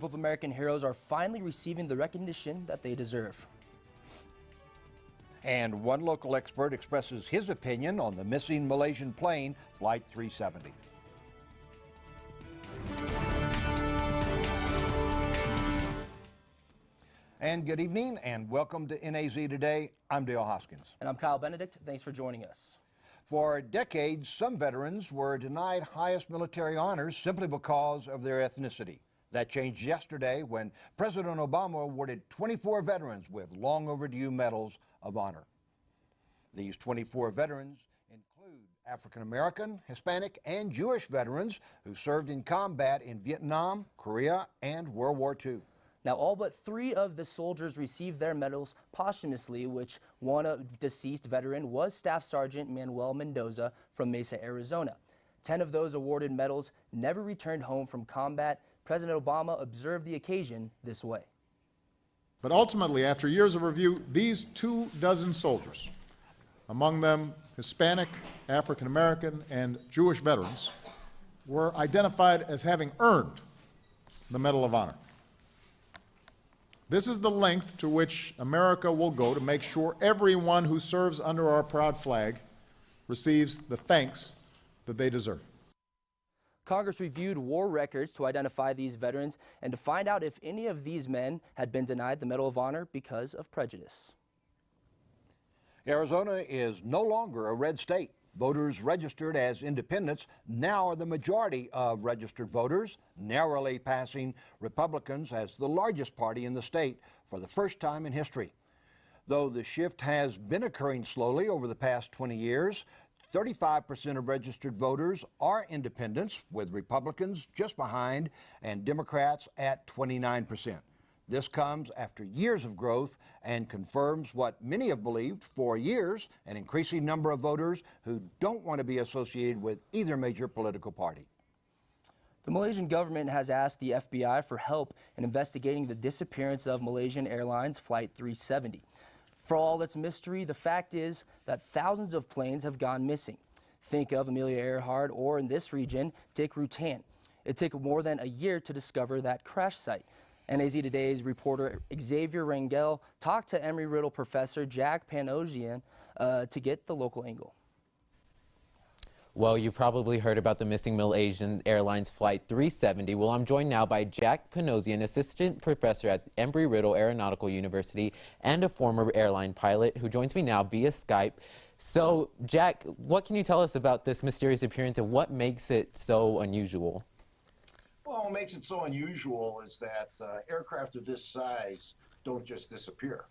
group of American heroes are finally receiving the recognition that they deserve. And one local expert expresses his opinion on the missing Malaysian plane, Flight 370. And good evening and welcome to NAZ Today. I'm Dale Hoskins. And I'm Kyle Benedict. Thanks for joining us. For decades, some veterans were denied highest military honors simply because of their ethnicity. That changed yesterday when President Obama awarded 24 veterans with long overdue medals of honor. These 24 veterans include African American, Hispanic, and Jewish veterans who served in combat in Vietnam, Korea, and World War II. Now, all but 3 of the soldiers received their medals posthumously, which one deceased veteran was Staff Sergeant Manuel Mendoza from Mesa, Arizona. 10 of those awarded medals never returned home from combat. President Obama observed the occasion this way. But ultimately, after years of review, these 24 soldiers, among them Hispanic, African American, and Jewish veterans, were identified as having earned the Medal of Honor. This is the length to which America will go to make sure everyone who serves under our proud flag receives the thanks that they deserve. Congress reviewed war records to identify these veterans and to find out if any of these men had been denied the Medal of Honor because of prejudice. Arizona is no longer a red state. Voters registered as independents now are the majority of registered voters, narrowly passing Republicans as the largest party in the state for the first time in history. Though the shift has been occurring slowly over the past 20 years, 35% of registered voters are independents, with Republicans just behind and Democrats at 29%. This comes after years of growth and confirms what many have believed for years, an increasing number of voters who don't want to be associated with either major political party. The Malaysian government has asked the FBI for help in investigating the disappearance of Malaysian Airlines Flight 370. For all its mystery, the fact is that thousands of planes have gone missing. Think of Amelia Earhart or, in this region, Dick Rutan. It took more than a year to discover that crash site. NAZ Today's reporter Xavier Rangel talked to Embry-Riddle professor Jack Panosian to get the local angle. Well, you probably heard about the missing Malaysian Airlines Flight 370. Well, I'm joined now by Jack Panosian, assistant professor at Embry-Riddle Aeronautical University and a former airline pilot who joins me now via Skype. So, Jack, what can you tell us about this mysterious appearance and what makes it so unusual? Well, what makes it so unusual is that aircraft of this size don't just disappear.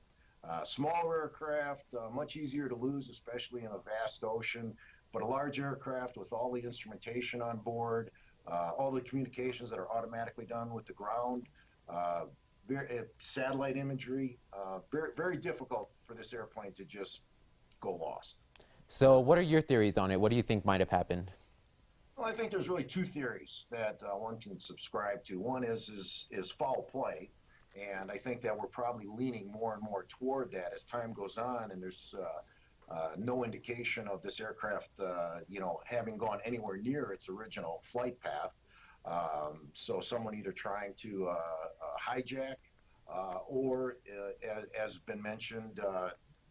Smaller aircraft, much easier to lose, especially in a vast ocean, but a large aircraft with all the instrumentation on board, all the communications that are automatically done with the ground, satellite imagery, very, very difficult for this airplane to just go lost. So what are your theories on it? What do you think might have happened? Well, I think there's really 2 theories that one can subscribe to. One is foul play, and I think that we're probably leaning more and more toward that as time goes on, and there's no indication of this aircraft, having gone anywhere near its original flight path. So someone either trying to hijack, or as been mentioned,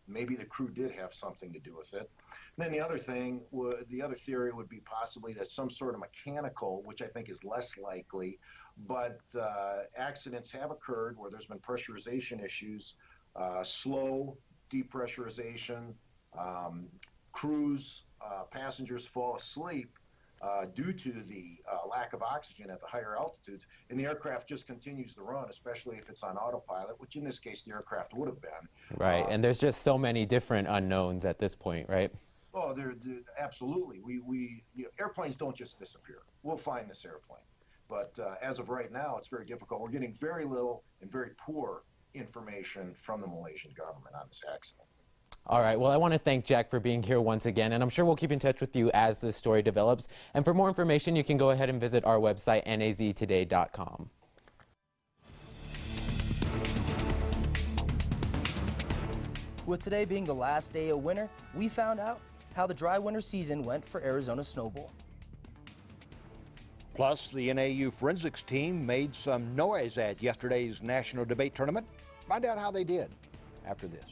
maybe the crew did have something to do with it. And then the other theory would be possibly that some sort of mechanical, which I think is less likely, but accidents have occurred where there's been pressurization issues, slow depressurization, crews, passengers fall asleep due to the lack of oxygen at the higher altitudes, and the aircraft just continues to run, especially if it's on autopilot, which in this case the aircraft would have been. Right, and there's just so many different unknowns at this point, right? Oh, absolutely. Airplanes don't just disappear. We'll find this airplane. But as of right now, it's very difficult. We're getting very little and very poor information from the Malaysian government on this accident. All right, well, I want to thank Jack for being here once again, and I'm sure we'll keep in touch with you as this story develops. And for more information, you can go ahead and visit our website, naztoday.com. With today being the last day of winter, we found out how the dry winter season went for Arizona Snowball. Plus, the NAU forensics team made some noise at yesterday's national debate tournament. Find out how they did after this.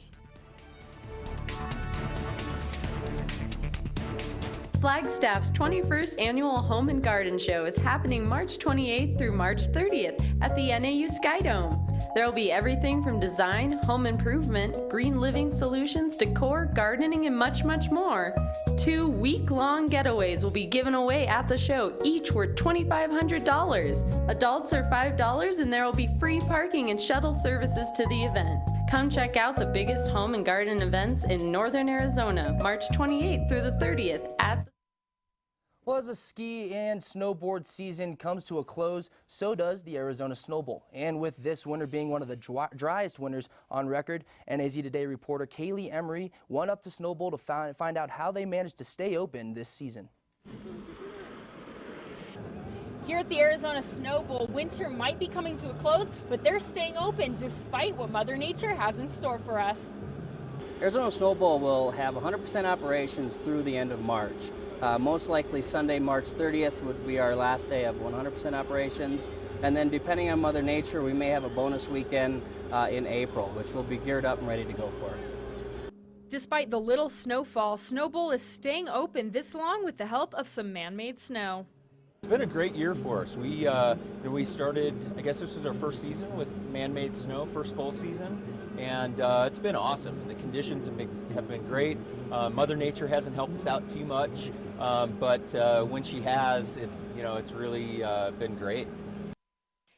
Flagstaff's 21st Annual Home and Garden Show is happening March 28th through March 30th at the NAU Sky Dome. There will be everything from design, home improvement, green living solutions, decor, gardening, and much, much more. 2 week-long getaways will be given away at the show, each worth $2,500. Adults are $5, and there will be free parking and shuttle services to the event. Come check out the biggest home and garden events in northern Arizona, March 28th through the 30th at Well, as the ski and snowboard season comes to a close, so does the Arizona Snow Bowl. And with this winter being one of the driest winters on record, NAZ Today reporter Kaylee Emery went up to Snow Bowl to find out how they managed to stay open this season. Here at the Arizona Snow Bowl, winter might be coming to a close, but they're staying open despite what Mother Nature has in store for us. Arizona Snow Bowl will have 100% operations through the end of March. Most likely Sunday, March 30th would be our last day of 100% operations. And then depending on Mother Nature, we may have a bonus weekend in April, which we'll be geared up and ready to go for. Despite the little snowfall, Snow Bowl is staying open this long with the help of some man-made snow. It's been a great year for us. We started, I guess this was our first season with man-made snow, first full season, and it's been awesome. The conditions have been great. Mother Nature hasn't helped us out too much, but when she has, it's really been great.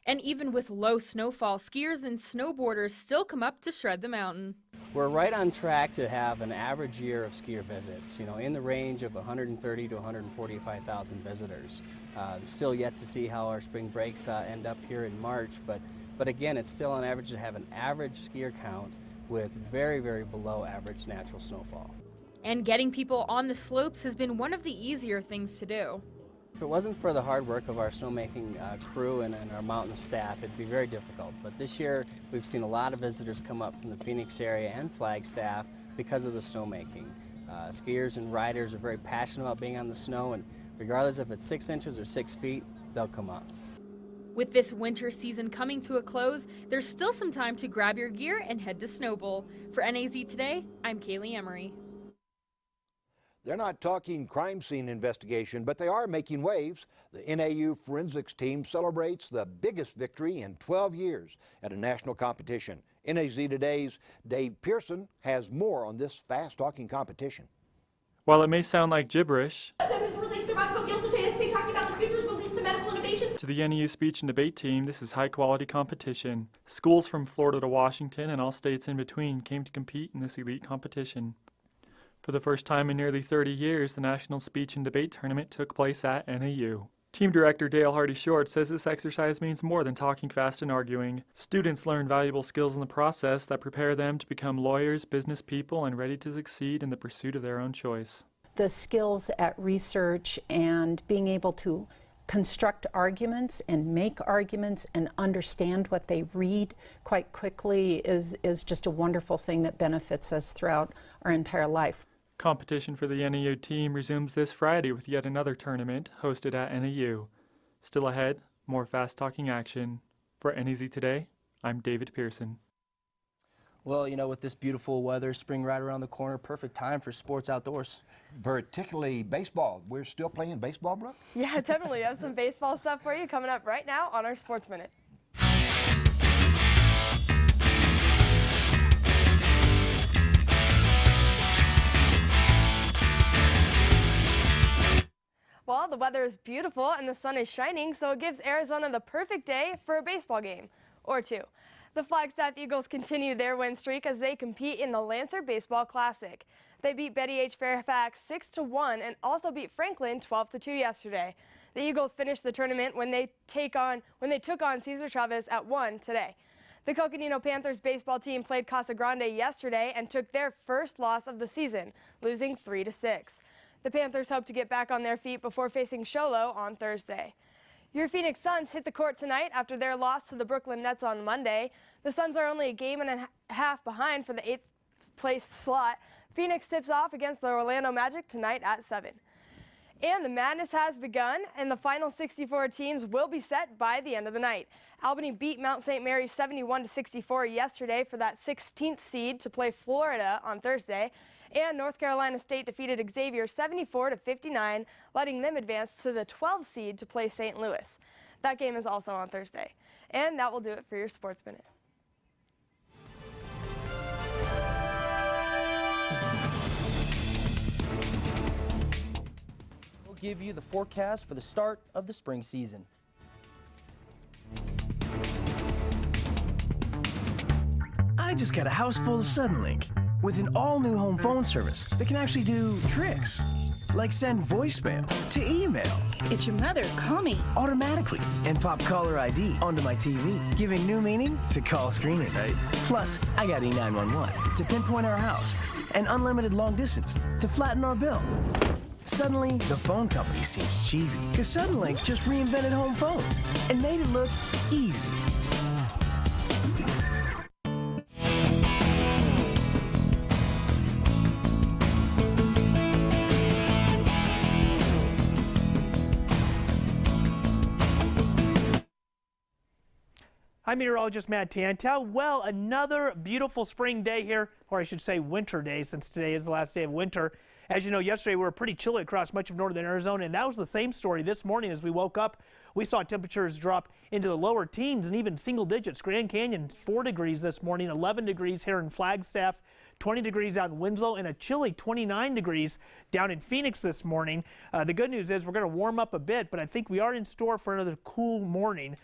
And even with low snowfall, skiers and snowboarders still come up to shred the mountain. We're right on track to have an average year of skier visits, in the range of 130 to 145,000 visitors. Still yet to see how our spring breaks end up here in March, but again, it's still on average to have an average skier count with very, very below average natural snowfall. And getting people on the slopes has been one of the easier things to do. If it wasn't for the hard work of our snowmaking crew and our mountain staff, it'd be very difficult. But this year, we've seen a lot of visitors come up from the Phoenix area and Flagstaff because of the snowmaking. Skiers and riders are very passionate about being on the snow, and regardless if it's 6 inches or 6 feet, they'll come up. With this winter season coming to a close, there's still some time to grab your gear and head to Snow Bowl. For NAZ Today, I'm Kaylee Emery. They're not talking crime scene investigation, but they are making waves. The NAU forensics team celebrates the biggest victory in 12 years at a national competition. NAZ Today's Dave Pearson has more on this fast-talking competition. While it may sound like gibberish, To the NAU speech and debate team, this is high-quality competition. Schools from Florida to Washington and all states in between came to compete in this elite competition. For the first time in nearly 30 years, the National Speech and Debate Tournament took place at NAU. Team Director Dale Hardy-Short says this exercise means more than talking fast and arguing. Students learn valuable skills in the process that prepare them to become lawyers, business people, and ready to succeed in the pursuit of their own choice. The skills at research and being able to construct arguments and make arguments and understand what they read quite quickly is just a wonderful thing that benefits us throughout our entire life. Competition for the NAU team resumes this Friday with yet another tournament hosted at NAU. Still ahead, more fast-talking action. For NAZ Today, I'm David Pearson. Well, with this beautiful weather, spring right around the corner, perfect time for sports outdoors. Particularly baseball. We're still playing baseball, Brooke? Yeah, definitely. We have some baseball stuff for you coming up right now on our Sports Minute. Well, the weather is beautiful and the sun is shining, so it gives Arizona the perfect day for a baseball game or two. The Flagstaff Eagles continue their win streak as they compete in the Lancer Baseball Classic. They beat Betty H. Fairfax 6-1 and also beat Franklin 12-2 yesterday. The Eagles finished the tournament when they took on Cesar Chavez at 1 today. The Coconino Panthers baseball team played Casa Grande yesterday and took their first loss of the season, losing 3-6. The Panthers hope to get back on their feet before facing Sholo on Thursday. Your Phoenix Suns hit the court tonight after their loss to the Brooklyn Nets on Monday. The Suns are only a game and a half behind for the 8th place slot. Phoenix tips off against the Orlando Magic tonight at 7. And the madness has begun, and the final 64 teams will be set by the end of the night. Albany beat Mount St. Mary 71-64 yesterday for that 16th seed to play Florida on Thursday. And North Carolina State defeated Xavier 74-59, letting them advance to the 12th seed to play St. Louis. That game is also on Thursday. And that will do it for your Sports Minute. We'll give you the forecast for the start of the spring season. I just got a house full of Suddenlink with an all-new home phone service that can actually do tricks, like send voicemail to email. It's your mother. Call me. Automatically, and pop caller ID onto my TV, giving new meaning to call screening. Right. Plus, I got E911 to pinpoint our house and unlimited long distance to flatten our bill. Suddenly, the phone company seems cheesy because Suddenlink just reinvented home phone and made it look easy. I'm meteorologist Matt Tantel. Well, another beautiful spring day here, or I should say winter day, since today is the last day of winter. As you know, yesterday we were pretty chilly across much of northern Arizona, and that was the same story this morning. As we woke up, we saw temperatures drop into the lower teens and even single digits. Grand Canyon, 4 degrees this morning, 11 degrees here in Flagstaff, 20 degrees out in Winslow, and a chilly 29 degrees down in Phoenix this morning. The good news is we're going to warm up a bit, but I think we are in store for another cool morning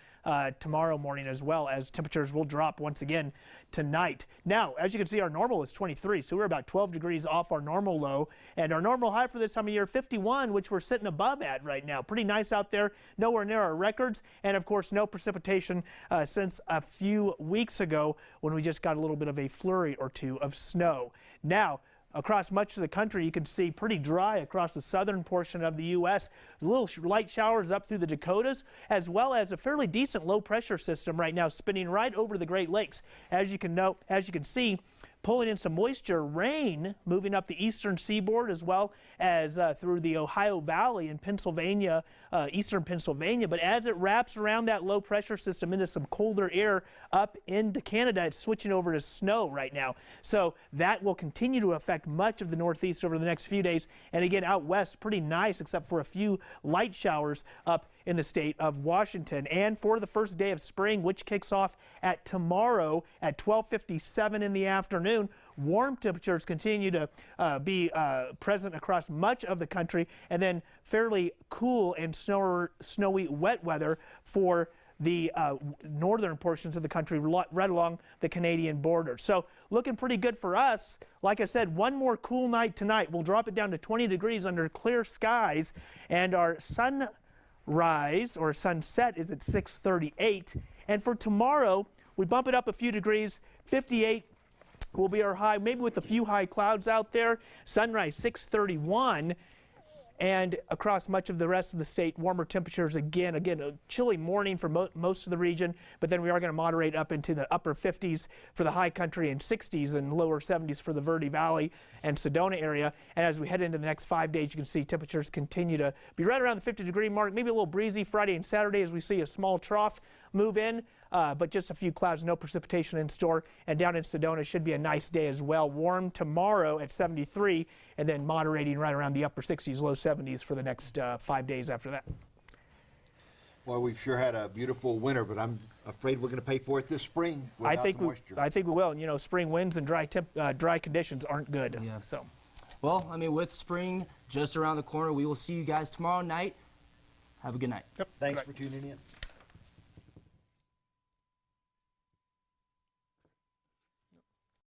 tomorrow morning, as well as temperatures will drop once again tonight. Now, as you can see, our normal is 23, so we're about 12 degrees off our normal low, and our normal high for this time of year, 51, which we're sitting above at right now. Pretty nice out there, nowhere near our records, and of course no precipitation since a few weeks ago when we just got a little bit of a flurry or two of snow. Now, across much of the country, you can see pretty dry across the southern portion of the U.S. Little light showers up through the Dakotas, as well as a fairly decent low pressure system right now spinning right over the Great Lakes. As you can see, pulling in some moisture, rain moving up the eastern seaboard, as well as through the Ohio Valley in Pennsylvania, eastern Pennsylvania. But as it wraps around that low pressure system into some colder air up into Canada, it's switching over to snow right now. So that will continue to affect much of the Northeast over the next few days. And again, out west, pretty nice, except for a few light showers up in the state of Washington. And for the first day of spring, which kicks off at tomorrow at 12:57 in the afternoon, warm temperatures continue to be present across much of the country, and then fairly cool and snowy wet weather for the northern portions of the country right along the Canadian border. So looking pretty good for us. Like I said, one more cool night tonight. We'll drop it down to 20 degrees under clear skies, and our sunrise or sunset is at 6:38. And for tomorrow, we bump it up a few degrees. 58 will be our high, maybe with a few high clouds out there. Sunrise 6:31. And across much of the rest of the state, warmer temperatures again, a chilly morning for most of the region, but then we are going to moderate up into the upper 50s for the high country and 60s and lower 70s for the Verde Valley and Sedona area. And as we head into the next 5 days, you can see temperatures continue to be right around the 50-degree mark, maybe a little breezy Friday and Saturday as we see a small trough move in. But just a few clouds, no precipitation in store. And down in Sedona should be a nice day as well. Warm tomorrow at 73, and then moderating right around the upper 60s, low 70s for the next 5 days after that. Well, we've sure had a beautiful winter, but I'm afraid we're going to pay for it this spring without the moisture. I think we will. And, you know, spring winds and dry conditions aren't good. Yeah. So, well, I mean, with spring just around the corner, we will see you guys tomorrow night. Have a good night. Yep. Thanks for tuning in.